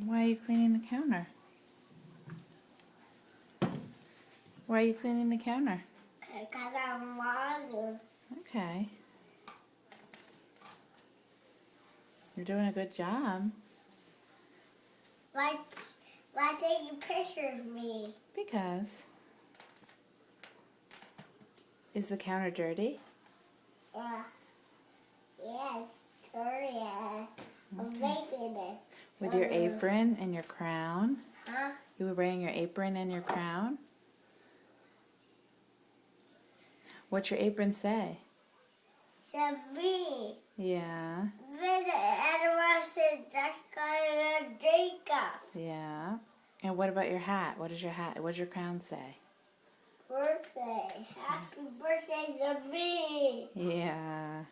Why are you cleaning the counter? Why are you cleaning the counter? Because I want to. Okay. You're doing a good job. Why take a picture of me? Because. Is the counter dirty? Yeah. Yes. Sorry. I'm making it. With your apron and your crown? Huh? You were wearing your apron and your crown? What's your apron say? It's me. Yeah. With the that's got a Jacob. Yeah. And what about your hat? What is your hat? What does your crown say? Birthday. Happy birthday to me. Yeah.